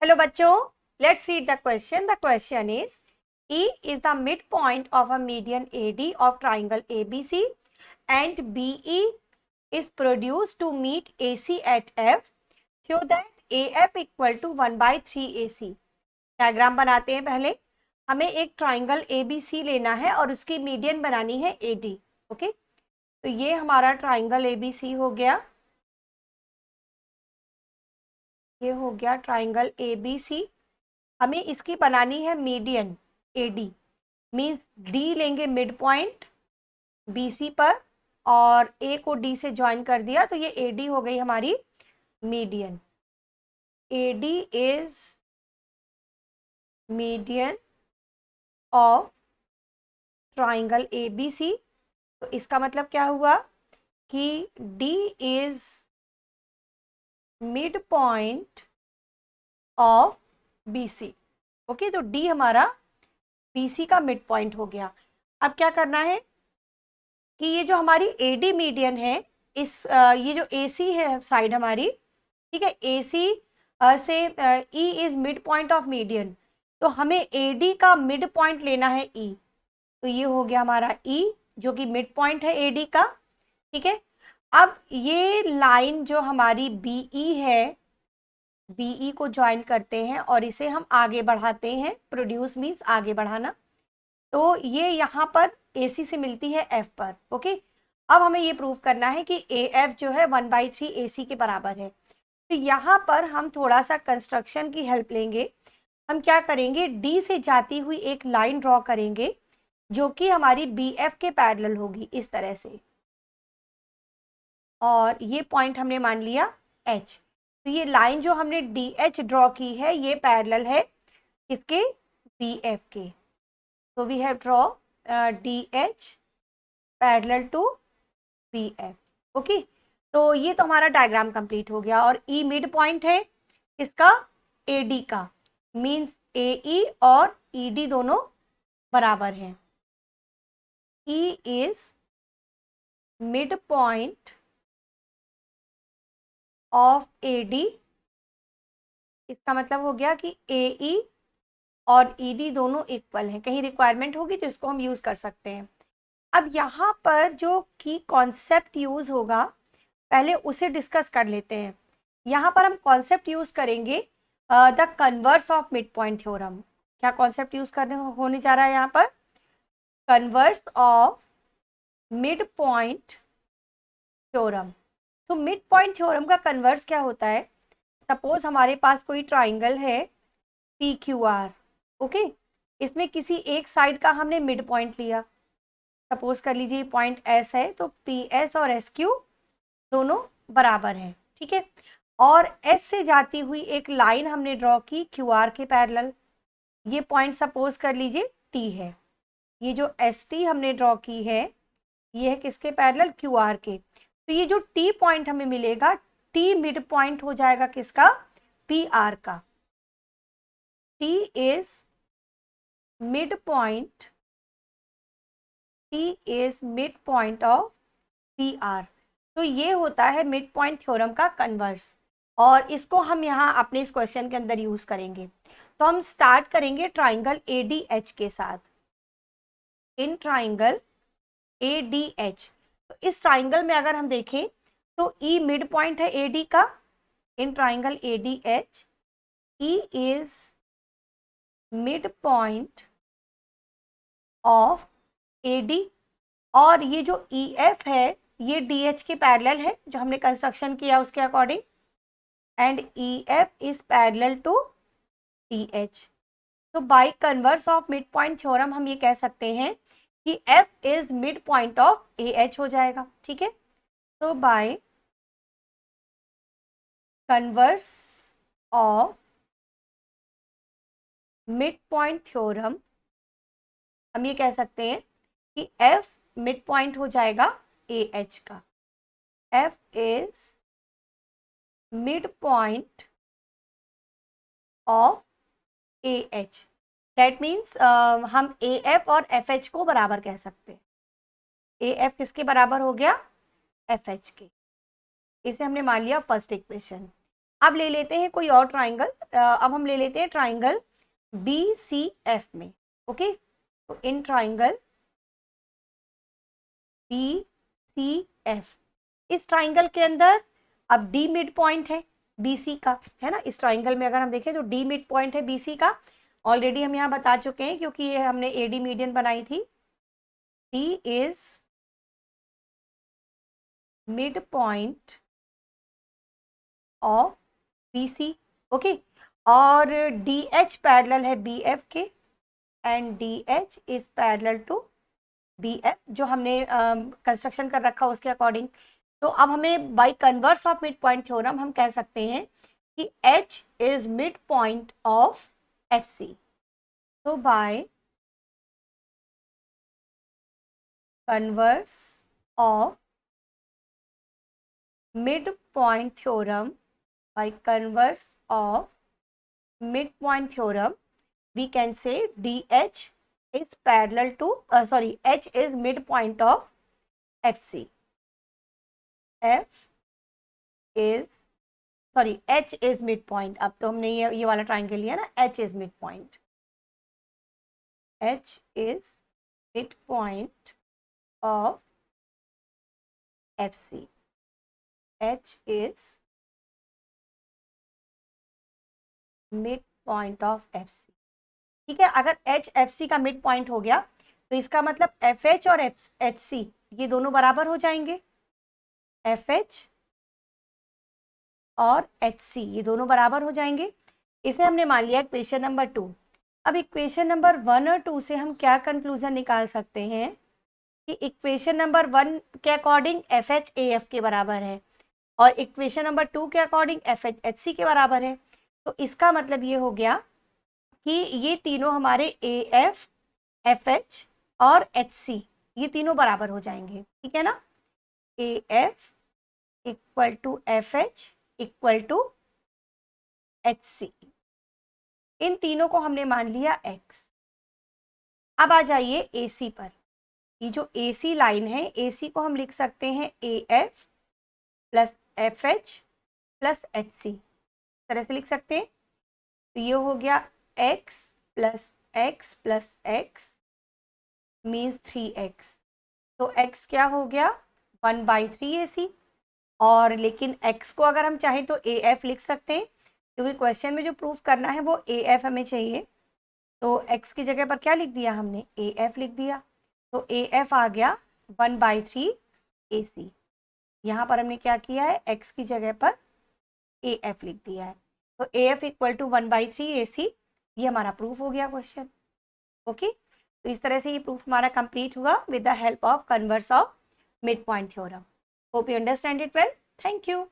Hello बच्चों, let's read the question. The question is E is the midpoint of a median AD of triangle ABC and BE is produced to meet AC at F. Show that AF equal to 1/3 AC. Diagram बनाते हैं। पहले हमें एक triangle ABC लेना है और उसकी median बनानी है AD। ओके, तो ये हमारा ट्राइंगल ABC हो गया, ये हो गया ट्राइंगल ABC। हमें इसकी बनानी है मीडियन AD, मीन्स D लेंगे मिड पॉइंट BC पर और A को D से ज्वाइन कर दिया तो ये AD हो गई हमारी median. AD is median of triangle ABC। तो इसका मतलब क्या हुआ कि D is midpoint of BC। Okay, तो D हमारा BC का मिड पॉइंट हो गया। अब क्या करना है कि ये जो हमारी AD मीडियन है, इस ये जो AC है साइड हमारी, ठीक है, AC से E is midpoint of median, तो हमें AD का मिड पॉइंट लेना है E। तो ये हो गया हमारा E जो कि मिड पॉइंट है AD का। ठीक है, अब ये लाइन जो हमारी BE है, BE को ज्वाइन करते हैं और इसे हम आगे बढ़ाते हैं। प्रोड्यूस मीन्स आगे बढ़ाना। तो ये यहाँ पर AC से मिलती है F पर। ओके, अब हमें ये प्रूव करना है कि AF जो है 1/3 AC के बराबर है। तो यहाँ पर हम थोड़ा सा कंस्ट्रक्शन की हेल्प लेंगे। हम क्या करेंगे, D से जाती हुई एक लाइन ड्रॉ करेंगे जो कि हमारी BF के पैरेलल होगी इस तरह से, और ये पॉइंट हमने मान लिया H। तो ये लाइन जो हमने DH ड्रॉ की है ये पैरेलल है किसके, BF के। तो we have draw DH parallel to BF। Okay, तो ये तो हमारा डायग्राम कंप्लीट हो गया। और E मिड पॉइंट है इसका, AD का, मीन्स AE और ED दोनों बराबर हैं। E is midpoint of AD। इसका मतलब हो गया कि AE और ED दोनों इक्वल हैं। कहीं रिक्वायरमेंट होगी तो इसको हम यूज कर सकते हैं। अब यहाँ पर जो की कॉन्सेप्ट यूज होगा पहले उसे डिस्कस कर लेते हैं। यहाँ पर हम कॉन्सेप्ट यूज करेंगे the converse of midpoint theorem. क्या कॉन्सेप्ट यूज करने होने जा रहा है यहाँ पर, converse of midpoint theorem. तो मिड पॉइंट थ्योरम का कन्वर्स क्या होता है, सपोज हमारे पास कोई ट्राइंगल है PQR। ओके, इसमें किसी एक साइड का हमने मिड पॉइंट लिया, सपोज कर लीजिए पॉइंट S है, तो PS और SQ दोनों बराबर हैं। ठीक है, और S से जाती हुई एक लाइन हमने ड्रॉ की QR के पैरेलल। ये पॉइंट सपोज कर लीजिए T है। ये जो ST हमने ड्रॉ की है ये है किसके पैरेलल, QR के। तो ये जो T पॉइंट हमें मिलेगा, T मिड पॉइंट हो जाएगा किसका, PR का। T is mid point, T is midpoint of PR। तो ये होता है मिड पॉइंट थ्योरम का कन्वर्स, और इसको हम यहाँ अपने इस क्वेश्चन के अंदर यूज करेंगे। तो हम स्टार्ट करेंगे ट्राइंगल ADH के साथ। इन ट्राइंगल ADH, तो इस ट्राइंगल में अगर हम देखें तो E मिड पॉइंट है AD का। In triangle ADH E is midpoint of AD, और ये जो EF है ये DH के पैरेलल है जो हमने कंस्ट्रक्शन किया उसके according, and EF is parallel to DH। तो by converse of midpoint theorem हम ये कह सकते हैं कि F is midpoint of AH हो जाएगा। ठीक है, तो by converse of midpoint theorem हम ये कह सकते हैं कि F मिड पॉइंट हो जाएगा AH का। F is midpoint of AH। That means हम AF और FH को बराबर कह सकते हैं। AF किसके बराबर हो गया, FH के। इसे हमने मान लिया फर्स्ट इक्वेशन। अब ले लेते हैं कोई और ट्राइंगल। अब हम ले लेते हैं ट्राइंगल BCF में। ओके, तो इन ट्राइंगल BCF, इस ट्राइंगल के अंदर अब D मिड पॉइंट है BC का, है ना। इस ट्राइंगल में अगर हम देखें तो D मिड पॉइंट है BC का, ऑलरेडी हम यहाँ बता चुके हैं क्योंकि ये हमने AD मीडियन बनाई थी। D is midpoint of BC। Okay, और DH पैरेलल है BF के and DH is parallel to BF, जो हमने कंस्ट्रक्शन कर रखा उसके अकॉर्डिंग। तो अब हमें bye converse of midpoint theorem हम कह सकते हैं कि H is midpoint of FC। तो by converse of midpoint theorem, by converse of midpoint theorem, we can say DH is parallel to H is midpoint of FC. H is midpoint. अब तो हमने ये वाला triangle लिया ना, H is midpoint. H is midpoint of FC. H is mid point of FC। ठीक है, अगर H FC का मिड पॉइंट हो गया तो इसका मतलब FH और HC ये दोनों बराबर हो जाएंगे। FH और HC ये दोनों बराबर हो जाएंगे। इसे हमने मान लिया इक्वेशन नंबर 2। अब इक्वेशन नंबर 1 और 2 से हम क्या कंक्लूजन निकाल सकते हैं कि इक्वेशन नंबर 1 के अकॉर्डिंग FH AF के बराबर है और इक्वेशन नंबर 2 के अकॉर्डिंग FH HC के बराबर है। तो इसका मतलब ये हो गया कि ये तीनों हमारे AF, FH और HC ये तीनों बराबर हो जाएंगे। ठीक है ना, AF equal to FH equal to HC, इन तीनों को हमने मान लिया X। अब आ जाइए AC पर। ये जो AC लाइन है, AC को हम लिख सकते हैं AF plus FH plus HC, तरह से लिख सकते हैं। तो ये हो गया x plus x plus x means 3x। तो x क्या हो गया 1/3 AC, और लेकिन x को अगर हम चाहें तो AF लिख सकते हैं क्योंकि क्वेश्चन में जो प्रूफ करना है वो AF हमें चाहिए। तो x की जगह पर क्या लिख दिया हमने, AF लिख दिया। तो AF आ गया 1/3 AC। यहाँ पर हमने क्या किया है, x की जगह पर AF लिख दिया है। तो AF इक्वल टू 1/3 AC, ये हमारा प्रूफ हो गया क्वेश्चन। ओके, तो इस तरह से ये प्रूफ हमारा कंप्लीट हुआ with the help of converse of midpoint theorem. Hope you understand it well. Thank you.